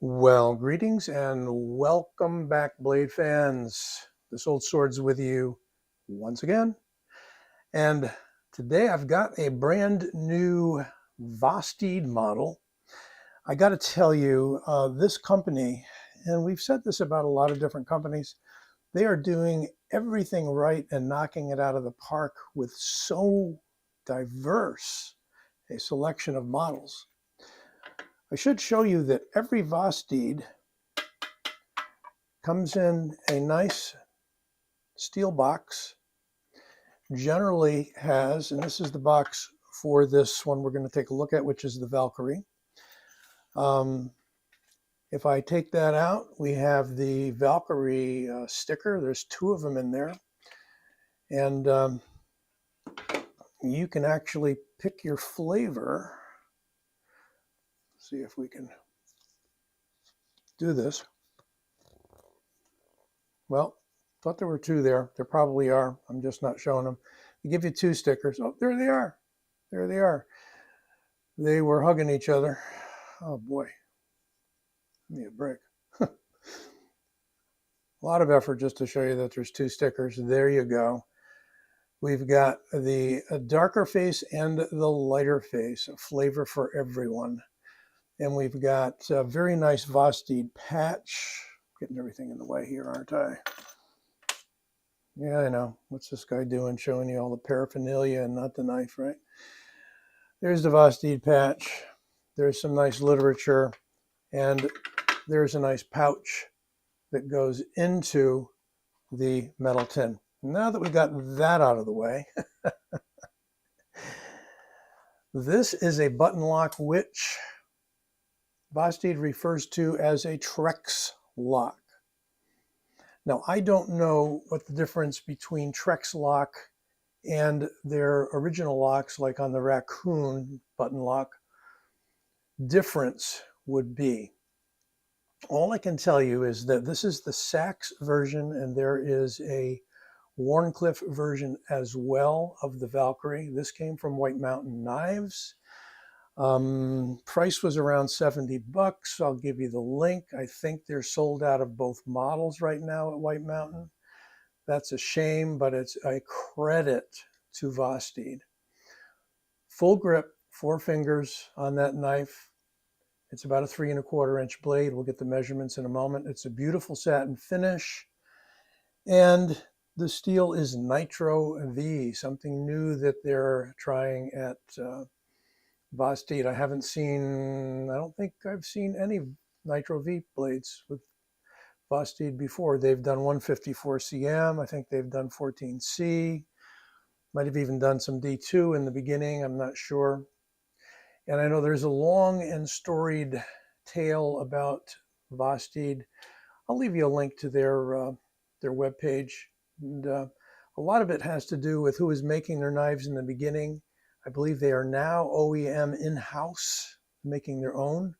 Well, greetings and welcome back, Blade fans. This old sword's with you once again. And today I've got a brand new Vosteed model. I got to tell you, this company, and we've said this about a lot of different companies, they are doing everything right and knocking it out of the park with so diverse a selection of models. I should show you that every Vosteed comes in a nice steel box, generally has, and this is the box for this one we're going to take a look at, which is the Valkyrie. If I take that out, we have the Valkyrie sticker. There's two of them in there. And you can actually pick your flavor. Let's see if we can do this. Well, thought there were two there. There probably are. I'm just not showing them. They give you two stickers. Oh, there they are. There they are. They were hugging each other. Oh boy. Give me a break. A lot of effort just to show you that there's two stickers. There you go. We've got the darker face and the lighter face, a flavor for everyone. And we've got a very nice Vosteed patch. Getting everything in the way here, aren't I? Yeah, I know. What's this guy doing? Showing you all the paraphernalia and not the knife, right? There's the Vosteed patch. There's some nice literature. And there's a nice pouch that goes into the metal tin. Now that we got that out of the way, this is a button lock, which Vosteed refers to as a Trex lock. Now, I don't know what the difference between Trex lock and their original locks, like on the Raccoon button lock, difference would be. All I can tell you is that this is the Seax version, and there is a Wharncliffe version as well of the Valkyrie. This came from White Mountain Knives. Price was around $70. I'll give you the link. I think they're sold out of both models right now at White Mountain. That's a shame, but it's a credit to Vosteed. Full grip, 4 fingers on that knife. It's about a 3 1/4 inch blade. We'll get the measurements in a moment. It's a beautiful satin finish. And the steel is Nitro V, something new that they're trying at Vosteed. I don't think I've seen any Nitro V blades with Vosteed before. They've done 154 cm. I think they've done 14C. Might have even done some D2 in the beginning. I'm not sure. And I know there's a long and storied tale about Vosteed. I'll leave you a link to their webpage. And a lot of it has to do with who was making their knives in the beginning. I believe they are now OEM in-house, making their own,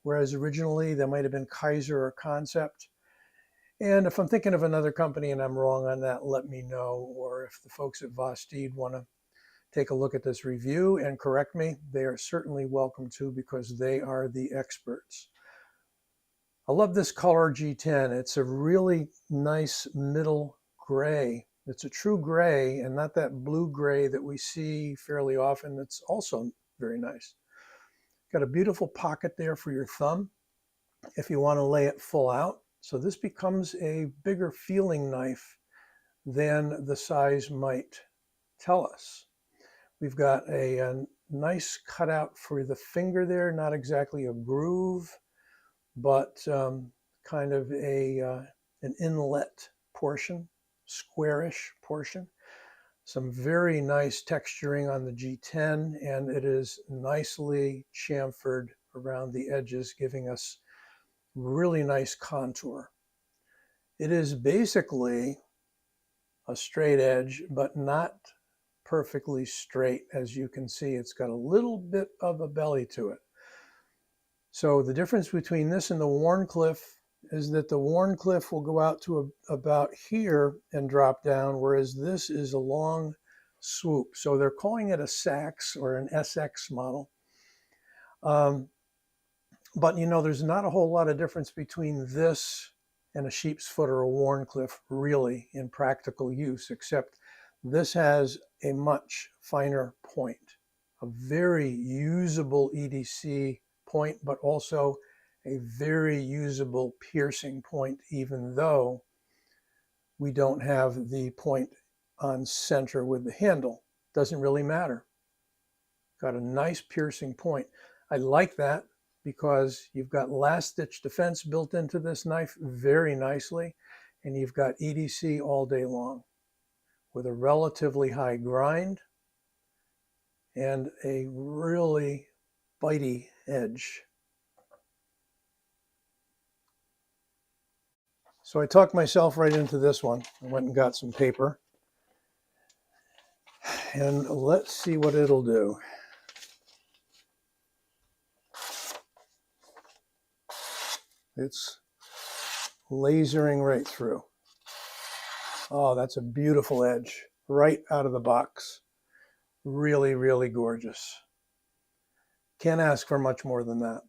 whereas originally they might have been Kaiser or Concept. And if I'm thinking of another company and I'm wrong on that, let me know. Or if the folks at Vosteed want to take a look at this review and correct me, they are certainly welcome to, because they are the experts. I love this color G10. It's a really nice middle gray. It's a true gray and not that blue gray that we see fairly often. That's also very nice. Got a beautiful pocket there for your thumb if you want to lay it full out. So this becomes a bigger feeling knife than the size might tell us. We've got a nice cutout for the finger there, not exactly a groove, but kind of an inlet portion, squarish portion. Some very nice texturing on the G10, and it is nicely chamfered around the edges, giving us really nice contour. It is basically a straight edge, but not perfectly straight. As you can see, it's got a little bit of a belly to it. So the difference between this and the Wharncliffe is that the Wharncliffe will go out to about here and drop down, whereas this is a long swoop. So they're calling it a Seax or an SX model. But you know, there's not a whole lot of difference between this and a sheep's foot or a Wharncliffe really in practical use, except this has a much finer point, a very usable EDC point, but also a very usable piercing point, even though we don't have the point on center with the handle. Doesn't really matter. Got a nice piercing point. I like that because you've got last ditch defense built into this knife very nicely, and you've got EDC all day long with a relatively high grind and a really bitey edge. So I talked myself right into this one. I went and got some paper, and let's see what it'll do. It's lasering right through. Oh, that's a beautiful edge right out of the box. Really, really gorgeous. Can't ask for much more than that.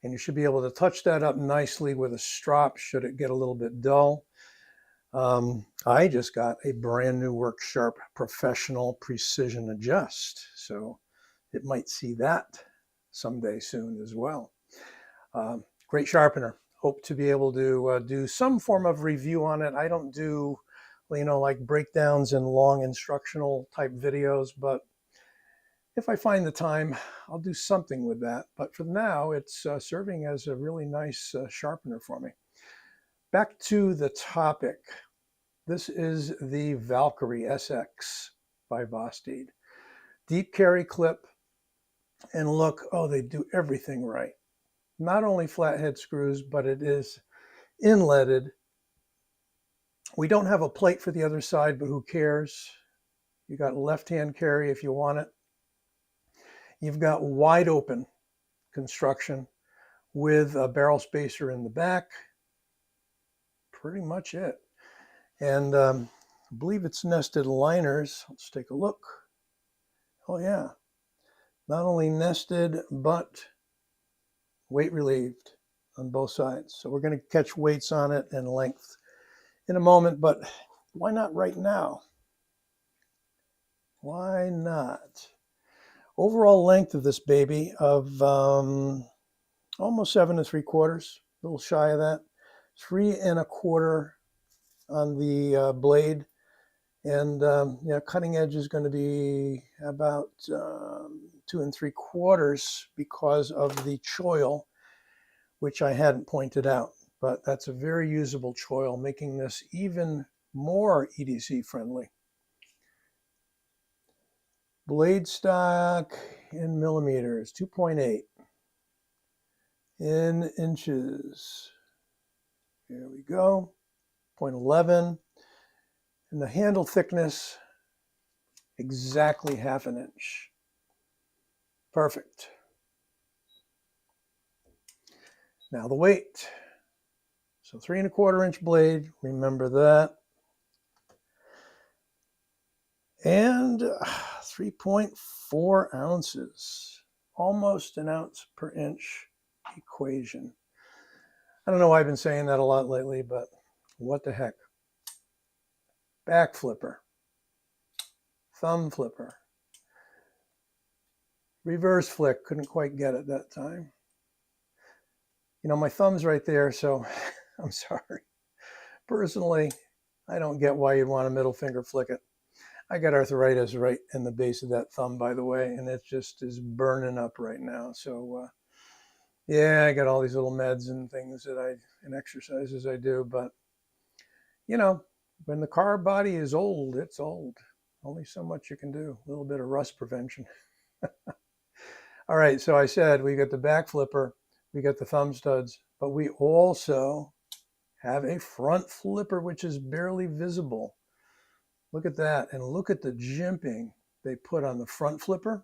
And you should be able to touch that up nicely with a strop should it get a little bit dull. I just got a brand new Work Sharp Professional Precision Adjust, so it might see that someday soon as well. Great sharpener. Hope to be able to do some form of review on it. I don't do, you know, like breakdowns and long instructional type videos, but if I find the time, I'll do something with that. But for now, it's serving as a really nice sharpener for me. Back to the topic. This is the Valkyrie SX by Vosteed. Deep carry clip, and look, oh, they do everything right. Not only flathead screws, but it is inletted. We don't have a plate for the other side, but who cares? You got left-hand carry if you want it. You've got wide open construction with a barrel spacer in the back. Pretty much it. And I believe it's nested liners. Let's take a look. Oh yeah. Not only nested, but weight relieved on both sides. So we're going to catch weights on it and length in a moment, but why not right now? Why not? Overall length of this baby of almost 7 3/4, a little shy of that. 3 1/4 on the blade, and cutting edge is going to be about 2 3/4 because of the choil, which I hadn't pointed out. But that's a very usable choil, making this even more EDC friendly. Blade stock in millimeters, 2.8. In inches, here we go, 0.11. And the handle thickness, exactly 1/2 inch. Perfect. Now the weight. So 3 1/4 inch blade, remember that. And 3.4 ounces, almost an ounce per inch equation. I don't know why I've been saying that a lot lately, but what the heck. Back flipper, thumb flipper, reverse flick, couldn't quite get it that time. You know, my thumb's right there, so I'm sorry. Personally, I don't get why you'd want a middle finger flick it. I got arthritis right in the base of that thumb, by the way, and it just is burning up right now. So, yeah, I got all these little meds and things and exercises I do, but, you know, when the car body is old, it's old. Only so much you can do. A little bit of rust prevention. All right, so I said we got the back flipper, we got the thumb studs, but we also have a front flipper, which is barely visible. Look at that, and look at the jimping they put on the front flipper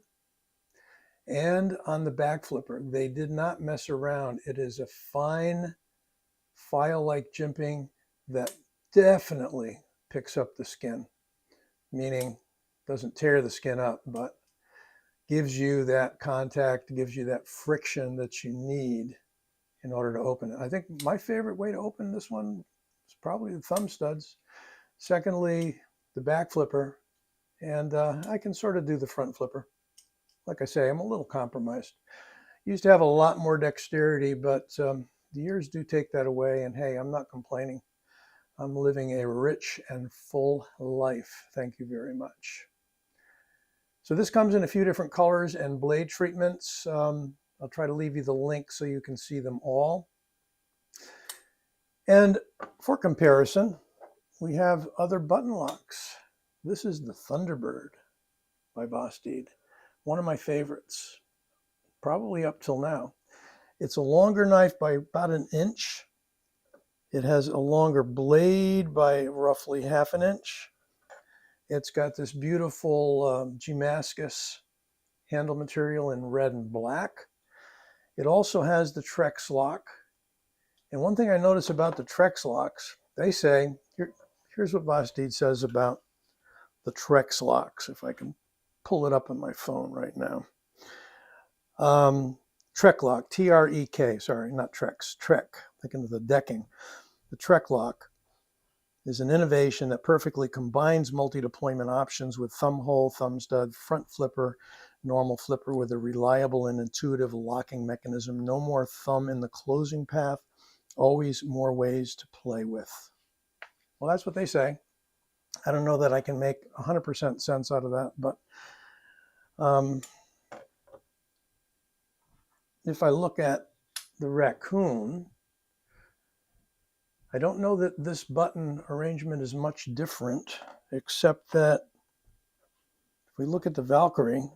and on the back flipper. They did not mess around. It is a fine file-like jimping that definitely picks up the skin, meaning doesn't tear the skin up, but gives you that contact, gives you that friction that you need in order to open it. I think my favorite way to open this one is probably the thumb studs. Secondly, the back flipper, and I can sort of do the front flipper. Like I say, I'm a little compromised. Used to have a lot more dexterity, but the years do take that away, and hey, I'm not complaining. I'm living a rich and full life. Thank you very much. So this comes in a few different colors and blade treatments. I'll try to leave you the link so you can see them all. And for comparison, we have other button locks. This is the Thunderbird by Vosteed, one of my favorites, probably up till now. It's a longer knife by about 1 inch. It has a longer blade by roughly 1/2 inch. It's got this beautiful Damascus handle material in red and black. It also has the Trex lock. And one thing I notice about the Trex locks, they say, here's what Vosteed says about the Trex locks, if I can pull it up on my phone right now. Trek lock, T-R-E-K, sorry, not Trex, Trek, thinking of the decking. The Trek lock is an innovation that perfectly combines multi-deployment options with thumb hole, thumb stud, front flipper, normal flipper with a reliable and intuitive locking mechanism. No more thumb in the closing path, always more ways to play with. Well, that's what they say. I don't know that I can make 100% sense out of that, but if I look at the raccoon, I don't know that this button arrangement is much different, except that if we look at the Valkyrie,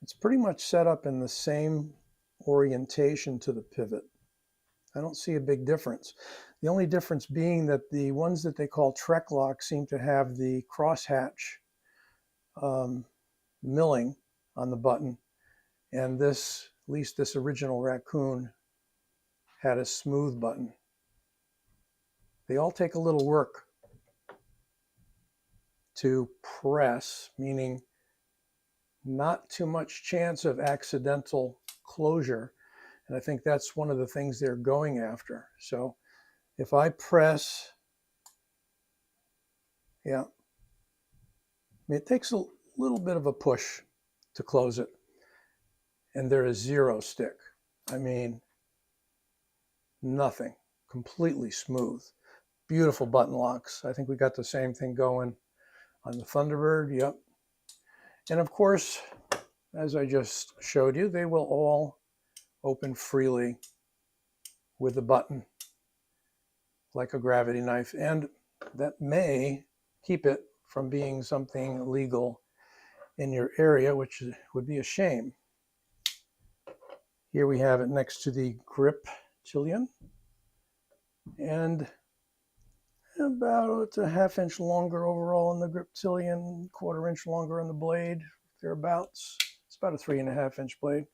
it's pretty much set up in the same orientation to the pivot. I don't see a big difference. The only difference being that the ones that they call Trek lock seem to have the crosshatch milling on the button, and this, at least this original raccoon, had a smooth button. They all take a little work to press, meaning not too much chance of accidental closure. And I think that's one of the things they're going after. So if I press, yeah, it takes a little bit of a push to close it. And there is zero stick. I mean, nothing, completely smooth. Beautiful button locks. I think we got the same thing going on the Thunderbird, yep. And of course, as I just showed you, they will all open freely with a button, like a gravity knife. And that may keep it from being something illegal in your area, which would be a shame. Here we have it next to the grip Chilean, and about a 1/2 inch longer overall on the grip Chilean, 1/4 inch longer on the blade, thereabouts. It's about a 3.5 inch blade.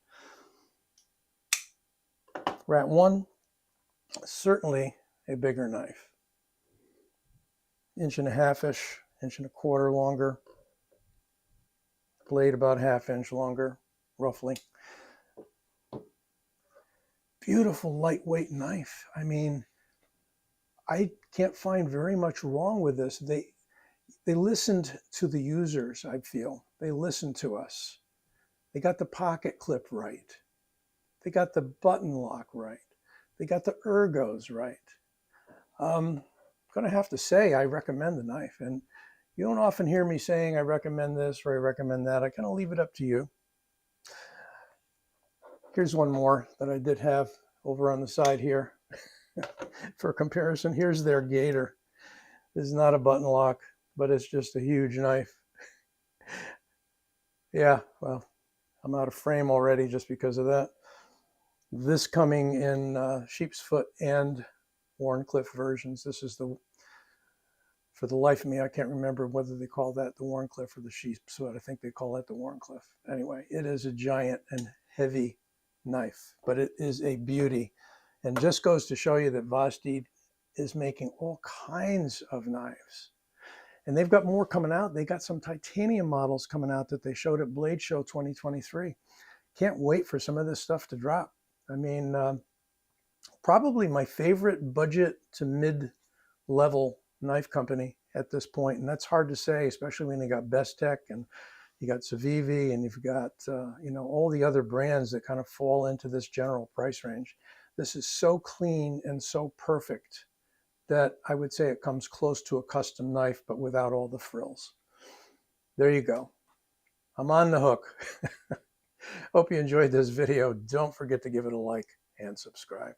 Rat 1, certainly a bigger knife. 1.5 inch-ish, 1.25 inch longer. Blade about 1/2 inch longer, roughly. Beautiful lightweight knife. I mean, I can't find very much wrong with this. They listened to the users, I feel. They listened to us. They got the pocket clip right. They got the button lock right. They got the ergos right. I'm going to have to say I recommend the knife. And you don't often hear me saying I recommend this or I recommend that. I kind of leave it up to you. Here's one more that I did have over on the side here. For comparison, here's their Gator. This is not a button lock, but it's just a huge knife. Yeah, well, I'm out of frame already just because of that. This coming in sheep's foot and Wharncliffe versions. This is the, for the life of me, I can't remember whether they call that the Wharncliffe or the sheep's foot. I think they call that the Wharncliffe. Anyway, it is a giant and heavy knife, but it is a beauty. And just goes to show you that Vosteed is making all kinds of knives. And they've got more coming out. They got some titanium models coming out that they showed at Blade Show 2023. Can't wait for some of this stuff to drop. I mean, probably my favorite budget to mid-level knife company at this point, and that's hard to say, especially when you got Bestech and you got Civivi and you've got all the other brands that kind of fall into this general price range. This is so clean and so perfect that I would say it comes close to a custom knife, but without all the frills. There you go. I'm on the hook. Hope you enjoyed this video. Don't forget to give it a like and subscribe.